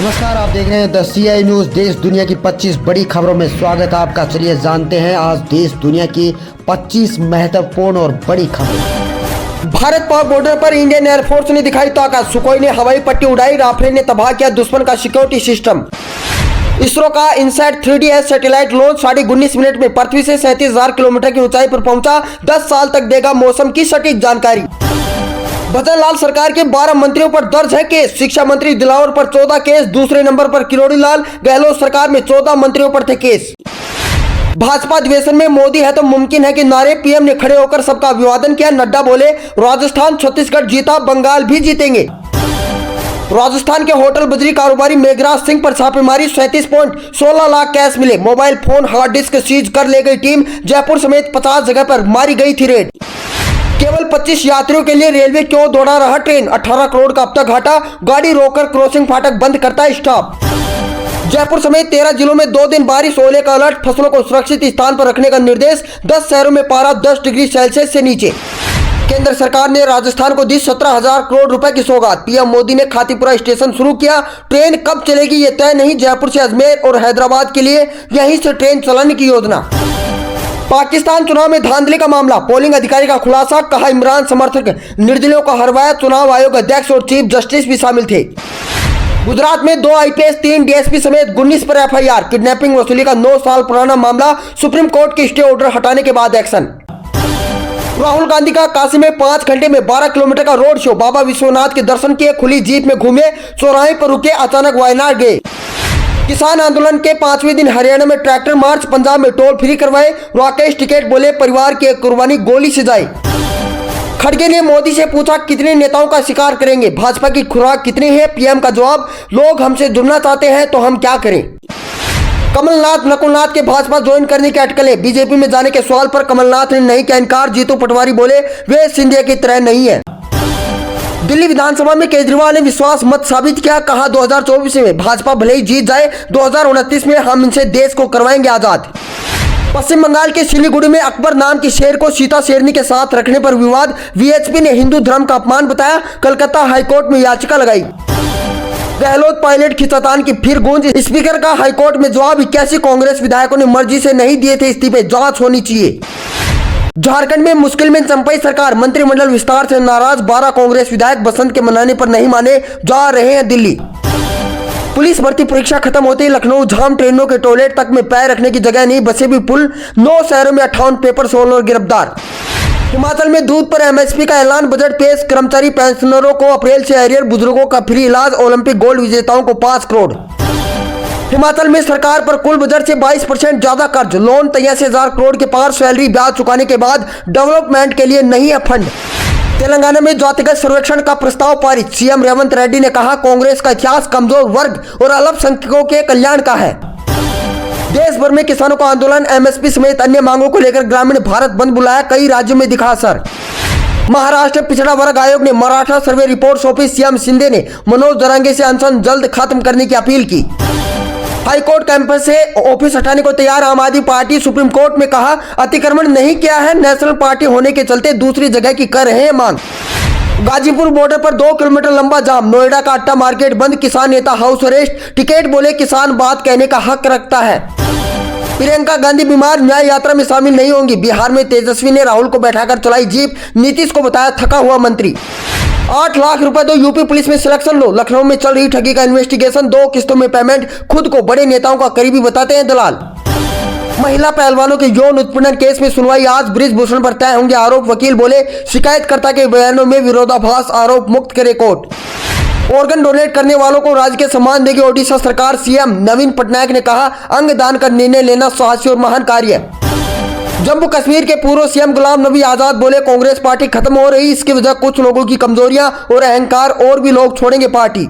नमस्कार, आप देख रहे हैं द CI न्यूज। देश दुनिया की 25 बड़ी खबरों में स्वागत है आपका। चलिए जानते हैं आज देश दुनिया की 25 महत्वपूर्ण और बड़ी खबरें। भारत पाक बॉर्डर पर इंडियन एयरफोर्स ने दिखाई ताकत। सुखोई ने हवाई पट्टी उड़ाई। राफेल ने तबाह किया दुश्मन का सिक्योरिटी सिस्टम। इसरो का INSAT 3DS satellite launch 19.5 minute में पृथ्वी से 37,000 किलोमीटर की ऊंचाई पर पहुंचा। 10 साल तक देगा मौसम की सटीक जानकारी। भजन लाल सरकार के 12 मंत्रियों पर दर्ज है केस। शिक्षा मंत्री दिलावर पर 14 केस। दूसरे नंबर पर किरोड़ी लाल। गहलोत सरकार में 14 मंत्रियों पर थे केस। भाजपा अधिवेशन में मोदी है तो मुमकिन है कि नारे। पीएम ने खड़े होकर सबका अभिवादन किया। नड्डा बोले राजस्थान छत्तीसगढ़ जीता, बंगाल भी जीतेंगे। राजस्थान के होटल बजरी कारोबारी मेघराज सिंह पर छापेमारी। 37.16 लाख कैश मिले। Mobile phone hard disk seize कर ले गई टीम। जयपुर समेत 50 जगह पर मारी गई थी रेड। केवल 25 यात्रियों के लिए रेलवे क्यों दौड़ा रहा ट्रेन। 18 करोड़ का अब तक घाटा। गाड़ी रोककर क्रॉसिंग फाटक बंद करता है स्टाफ। जयपुर समेत 13 जिलों में 2 दिन बारिश। ओले का अलर्ट। फसलों को सुरक्षित स्थान पर रखने का निर्देश। 10 शहरों में पारा 10 डिग्री सेल्सियस से नीचे। केंद्र सरकार ने राजस्थान को दी 17,000 करोड़ रुपए की सौगात। पीएम मोदी ने खातीपुरा स्टेशन शुरू किया। ट्रेन कब चलेगी ये तय नहीं। जयपुर से अजमेर और हैदराबाद के लिए यहीं से ट्रेन चलाने की योजना। पाकिस्तान चुनाव में धांधली का मामला। पोलिंग अधिकारी का खुलासा। कहा इमरान समर्थक निर्दलीयों को हरवाया। चुनाव आयोग अध्यक्ष और चीफ जस्टिस भी शामिल थे। गुजरात में 2 IPS 3 DSP समेत 19 पर FIR। किडनैपिंग वसूली का 9 साल पुराना मामला। सुप्रीम कोर्ट के स्टे ऑर्डर हटाने के बाद एक्शन। राहुल गांधी का काशी में 5 घंटे में 12 किलोमीटर का रोड शो। बाबा विश्वनाथ के दर्शन किए। खुली जीप में घूमे। चौराहे पर रुके। अचानक वायनाड गए। किसान आंदोलन के 5वें दिन हरियाणा में ट्रैक्टर मार्च। पंजाब में टोल फ्री करवाए। राकेश टिकैत बोले परिवार की एक कुर्बानी गोली से जाए। खड़गे ने मोदी से पूछा कितने नेताओं का शिकार करेंगे। भाजपा की खुराक कितनी है। पीएम का जवाब लोग हमसे जुड़ना चाहते हैं तो हम क्या करें। कमलनाथ नकुलनाथ के भाजपा ज्वाइन करने की अटकलें। बीजेपी में जाने के सवाल पर कमलनाथ ने नहीं किया इनकार। जीतू पटवारी बोले वे सिंधिया की तरह नहीं है। दिल्ली विधानसभा में केजरीवाल ने विश्वास मत साबित किया। कहा 2024 में भाजपा भले ही जीत जाए, 2029 में हम इनसे देश को करवाएंगे आजाद। पश्चिम बंगाल के सिलीगुड़ी में अकबर नाम की शेर को सीता शेरनी के साथ रखने पर विवाद। VHP ने हिंदू धर्म का अपमान बताया। कलकत्ता हाईकोर्ट में याचिका लगाई। गहलोत पायलट खींचातान की फिर गूंज। स्पीकर का हाईकोर्ट में जवाब। 81 कांग्रेस विधायकों ने मर्जी से नहीं दिए थे इस्तीफे, जांच होनी चाहिए। झारखंड में मुश्किल में चंपई सरकार। मंत्रिमंडल विस्तार से नाराज। 12 कांग्रेस विधायक बसंत के मनाने पर नहीं माने, जा रहे हैं दिल्ली। पुलिस भर्ती परीक्षा खत्म होते ही लखनऊ जाम। ट्रेनों के टॉयलेट तक में पैर रखने की जगह नहीं। बसें भी फुल। 9 शहरों में 58 पेपर सोलर गिरफ्तार। हिमाचल में दूध पर MSP का ऐलान। बजट पेश। कर्मचारी पेंशनरों को अप्रैल से एरियर। बुजुर्गों का फ्री इलाज। ओलंपिक गोल्ड विजेताओं को 5 करोड़। हिमाचल में सरकार पर कुल बजट से 22% ज्यादा कर्ज। लोन 83,000 करोड़ के पार। सैलरी ब्याज चुकाने के बाद डेवलपमेंट के लिए नहीं है फंड। तेलंगाना में जातिगत सर्वेक्षण का प्रस्ताव पारित। CM रेवंत रेड्डी ने कहा कांग्रेस का इतिहास कमजोर वर्ग और अल्पसंख्यकों के कल्याण का है। देश भर में किसानों का आंदोलन। MSP समेत अन्य मांगों को लेकर ग्रामीण भारत बंद बुलाया। कई राज्यों में दिखा असर। महाराष्ट्र पिछड़ा वर्ग आयोग ने मराठा सर्वे रिपोर्ट सौंपी। CM शिंदे ने मनोज दरांगे से अनशन जल्द खत्म करने की अपील की। हाईकोर्ट कैंपस से ऑफिस हटाने को तैयार आम आदमी पार्टी। सुप्रीम कोर्ट में कहा अतिक्रमण नहीं किया है। नेशनल पार्टी होने के चलते दूसरी जगह की कर रहे हैं मांग। गाजीपुर बॉर्डर पर 2 किलोमीटर लंबा जाम। नोएडा का अट्टा मार्केट बंद। किसान नेता हाउस अरेस्ट। टिकैत बोले किसान बात कहने का हक रखता है। प्रियंका गांधी बीमार, न्याय यात्रा में शामिल नहीं होंगी। बिहार में तेजस्वी ने राहुल को बैठाकर चलाई जीप। नीतीश को बताया थका हुआ मंत्री। 8 लाख रुपए दो, यूपी पुलिस में सिलेक्शन लो। लखनऊ में चल रही ठगी का इन्वेस्टिगेशन। 2 किस्तों में पेमेंट। खुद को बड़े नेताओं का करीबी बताते हैं दलाल। महिला पहलवानों के यौन उत्पीड़न केस में सुनवाई आज। बृजभूषण पर तय होंगे आरोप। वकील बोले शिकायतकर्ता के बयानों में विरोधाभास। आरोप मुक्त करे कोर्ट। ऑर्गन डोनेट करने वालों को राज्य के सम्मान देगी ओडिशा सरकार। CM नवीन पटनायक ने कहा अंग दान का निर्णय लेना साहसी और महान कार्य है। जम्मू कश्मीर के पूर्व CM गुलाम नबी आजाद बोले कांग्रेस पार्टी खत्म हो रही। इसकी वजह कुछ लोगों की कमजोरियां और अहंकार। और भी लोग छोड़ेंगे पार्टी।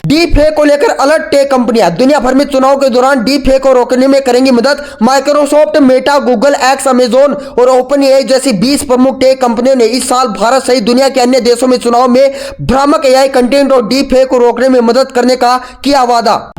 डीप फेक को लेकर अलर्ट टेक कंपनियां। दुनिया भर में चुनाव के दौरान डीप फेक को रोकने में करेंगी मदद। Microsoft, Meta, Google, X, Amazon और OpenAI जैसी 20 प्रमुख टेक कंपनियों ने इस साल भारत सहित दुनिया के अन्य देशों में चुनाव में भ्रामक AI कंटेंट और डीप फेक को रोकने में मदद करने का किया वादा।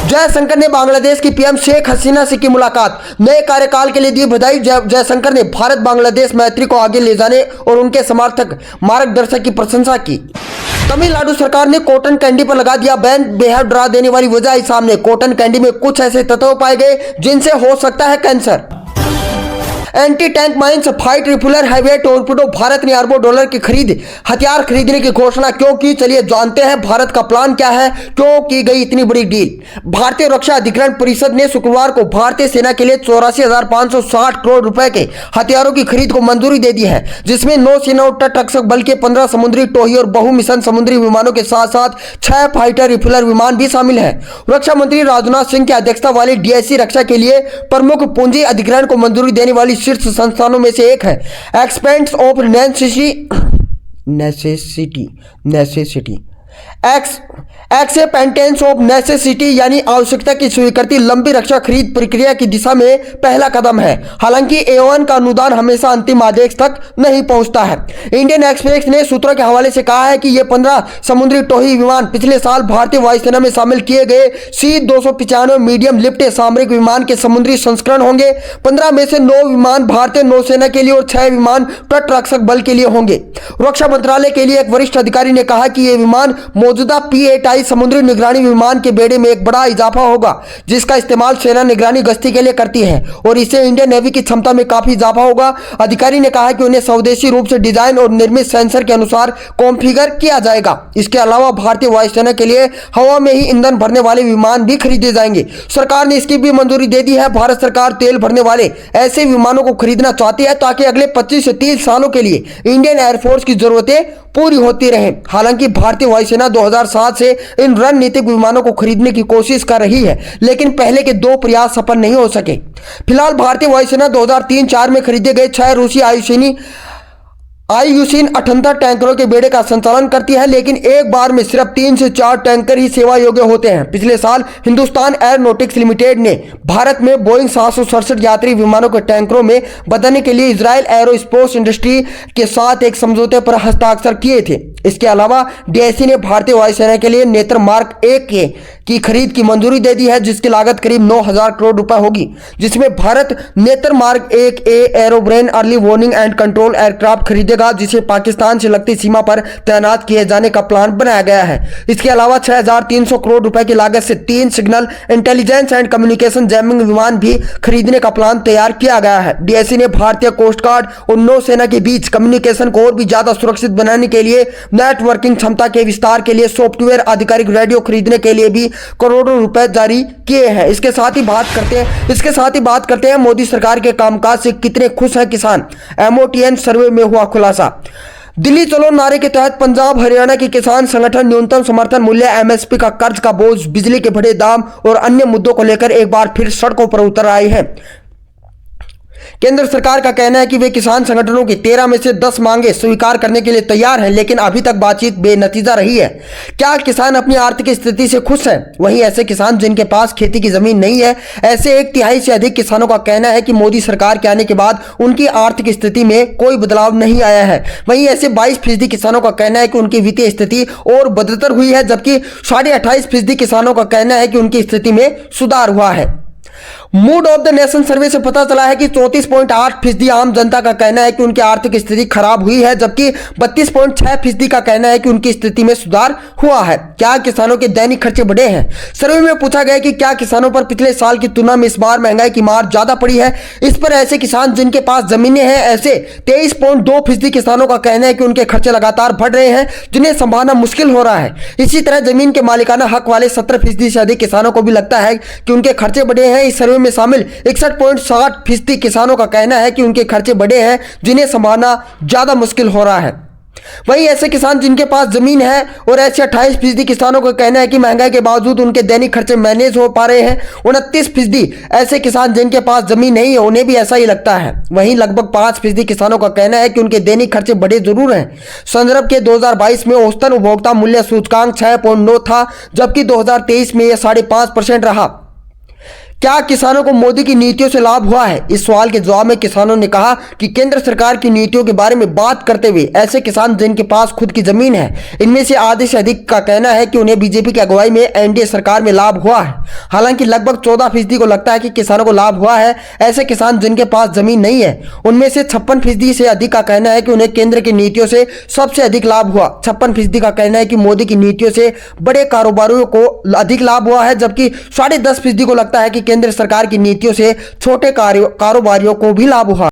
जयशंकर ने बांग्लादेश की पीएम शेख हसीना से की मुलाकात। नए कार्यकाल के लिए दी बधाई। जयशंकर ने भारत बांग्लादेश मैत्री को आगे ले जाने और उनके समर्थक मार्गदर्शक की प्रशंसा की। तमिलनाडु सरकार ने कॉटन कैंडी पर लगा दिया बैन। बेहद डरा देने वाली वजह आई सामने। कॉटन कैंडी में कुछ ऐसे तत्व पाए गए जिनसे हो सकता है cancer. Anti tank mines fight refueller highway torpedo. Bharat ने अरबों डॉलर की हथियार खरीदने की घोषणा क्यों की? चलिए जानते हैं भारत का प्लान क्या है, क्यों की गई इतनी बड़ी डील। भारतीय रक्षा अधिग्रहण परिषद ने शुक्रवार को भारतीय सेना के लिए 84,560 करोड़ रुपए के हथियारों की खरीद को मंजूरी दे दी है, जिसमें नौसेना और तटरक्षक बल के 15 समुद्री टोही और बहु मिशन समुद्री विमानों के साथ साथ 6 फाइटर रिफुलर विमान भी शामिल है। रक्षा मंत्री राजनाथ सिंह की अध्यक्षता वाली डीएसी रक्षा के लिए प्रमुख पूंजी अधिग्रहण को मंजूरी देने वाली शीर्ष संस्थानों में से एक है। Expense of necessity acceptance of necessity यानी आवश्यकता की स्वीकृति लंबी रक्षा खरीद प्रक्रिया की दिशा में पहला कदम है। हालांकि एओन का अनुदान हमेशा अंतिम आदेश तक नहीं पहुंचता है। इंडियन एक्सप्रेस ने सूत्रों के हवाले से कहा है कि ये 15 समुद्री टोही विमान पिछले साल भारतीय वायुसेना में शामिल किए गए C-295 मीडियम लिफ्ट सामरिक विमान के समुद्री संस्करण होंगे। 15 में से 9 विमान भारतीय नौसेना के लिए और 6 विमान तटरक्षक बल के लिए होंगे। रक्षा मंत्रालय के लिए एक वरिष्ठ अधिकारी ने कहा कि ये विमान मौजूदा P-8I समुद्री निगरानी विमान के बेड़े में एक बड़ा इजाफा होगा, जिसका इस्तेमाल सेना निगरानी गश्ती के लिए करती है और इससे इंडियन नेवी की क्षमता में काफी इजाफा होगा। अधिकारी ने कहा कि उन्हें स्वदेशी रूप से डिजाइन और निर्मित सेंसर के अनुसार कॉन्फ़िगर किया जाएगा। इसके अलावा भारतीय वायुसेना के लिए हवा में ही ईंधन भरने वाले विमान भी खरीदे जाएंगे। सरकार ने इसकी भी मंजूरी दे दी है। भारत सरकार तेल भरने वाले ऐसे विमानों को खरीदना चाहती है ताकि अगले 25 से 30 सालों के लिए इंडियन एयरफोर्स की जरूरतें पूरी होती रहे। हालांकि भारतीय वायुसेना 2007 से इन रणनीतिक विमानों को खरीदने की कोशिश कर रही है, लेकिन पहले के 2 प्रयास सफल नहीं हो सके। फिलहाल भारतीय वायुसेना 2003-04 में खरीदे गए 6 रूसी आयुषीन 78 टैंकरों के बेड़े का संचालन करती है, लेकिन एक बार में सिर्फ 3 से 4 टैंकर ही सेवा योग्य होते हैं। पिछले साल हिंदुस्तान एयरोनॉटिक्स लिमिटेड ने भारत में बोइंग 767 यात्री विमानों के टैंकरों में बदलने के लिए इजराइल एरोस्पेस इंडस्ट्री के साथ एक समझौते पर हस्ताक्षर किए थे। इसके अलावा डीएसी ने भारतीय वायुसेना के लिए नेत्र मार्क 1 की खरीद की मंजूरी दे दी है, जिसकी लागत करीब 9,000 करोड़ रुपए होगी, जिसमें Bharat Netra mark 1A airborne early warning and control aircraft खरीदेगा, जिसे पाकिस्तान से लगती सीमा पर तैनात किए जाने का प्लान बनाया गया है। इसके अलावा 6,300 करोड़ रुपए की लागत से 3 signal intelligence and communication jamming विमान भी खरीदने का प्लान तैयार किया गया है। डीएसी ने भारतीय कोस्ट गार्ड और नौसेना के बीच कम्युनिकेशन को और भी ज्यादा सुरक्षित बनाने के लिए नेटवर्किंग क्षमता के विस्तार के लिए सॉफ्टवेयर आधिकारिक रेडियो खरीदने के लिए भी करोड़ों रुपए जारी किए हैं। इसके साथ ही बात करते हैं मोदी सरकार के कामकाज से कितने खुश हैं किसान। MOTN सर्वे में हुआ खुलासा। दिल्ली चलो नारे के तहत पंजाब हरियाणा के किसान संगठन न्यूनतम समर्थन मूल्य MSP का कर्ज का बोझ, बिजली के बढ़े दाम और अन्य मुद्दों को लेकर एक बार फिर सड़कों पर उतर आए हैं। केंद्र सरकार का कहना है कि वे किसान संगठनों की 13 में से 10 मांगे स्वीकार करने के लिए तैयार हैं, लेकिन अभी तक बातचीत बेनतीजा रही है। क्या किसान अपनी आर्थिक स्थिति से खुश हैं? वहीं ऐसे किसान जिनके पास खेती की जमीन नहीं है, ऐसे 1/3 से अधिक किसानों का कहना है कि मोदी सरकार के आने के बाद उनकी आर्थिक स्थिति में कोई बदलाव नहीं आया है। वहीं ऐसे 22% किसानों का कहना है कि उनकी वित्तीय स्थिति और बदतर हुई है, जबकि 28.5% किसानों का कहना है कि उनकी स्थिति में सुधार हुआ है। मूड ऑफ द नेशन सर्वे से पता चला है कि 34.8% आम जनता का कहना है कि उनकी आर्थिक स्थिति खराब हुई है, जबकि 32.6% का कहना है कि उनकी स्थिति में सुधार हुआ है। क्या किसानों के दैनिक खर्चे बढ़े हैं? सर्वे में पूछा गया कि क्या किसानों पर पिछले साल की तुलना में इस बार महंगाई की मार ज्यादा पड़ी है। इस पर ऐसे किसान जिनके पास जमीनें हैं, ऐसे 23.2% किसानों का कहना है कि उनके खर्चे लगातार बढ़ रहे हैं, जिन्हें संभालना मुश्किल हो रहा है। इसी तरह जमीन के मालिकाना हक वाले 17% से अधिक किसानों को भी लगता है कि उनके खर्चे बढ़े हैं। इस सर्वे में शामिल 61.7% किसानों का कहना है कि उनके खर्चे बढ़े हैं, जिन्हें संभालना ज्यादा मुश्किल हो रहा है। वहीं ऐसे किसान जिनके पास जमीन है और ऐसे 28% किसानों का कहना है कि महंगाई के बावजूद उनके दैनिक खर्चे मैनेज हो पा रहे हैं। 29% ऐसे किसान जिनके पास जमीन नहीं है, उन्हें भी ऐसा ही लगता है। वहीं लगभग 5% किसानों का कहना है कि उनके दैनिक खर्चे बढ़े जरूर हैं। संदर्भ के 2022 में औसतन उपभोक्ता मूल्य सूचकांक 6.9 था, जबकि 2023 में यह 5.5% रहा। क्या किसानों को मोदी की नीतियों से लाभ हुआ है? इस सवाल के जवाब में किसानों ने कहा कि केंद्र सरकार की नीतियों के बारे में बात करते हुए ऐसे किसान जिनके पास खुद की जमीन है, इनमें से आधे से अधिक का कहना है कि उन्हें बीजेपी की अगुवाई में एनडीए सरकार में लाभ हुआ है। हालांकि लगभग 14% को लगता है कि किसानों को लाभ हुआ है। ऐसे किसान जिनके पास जमीन नहीं है, उनमें से 56% से अधिक का कहना है कि उन्हें केंद्र की नीतियों से सबसे अधिक लाभ हुआ। 56% का कहना है कि मोदी की नीतियों से बड़े कारोबारियों को अधिक लाभ हुआ है, जबकि 10.5% को लगता है कि केंद्र सरकार की नीतियों से छोटे कारोबारियों को भी लाभ हुआ।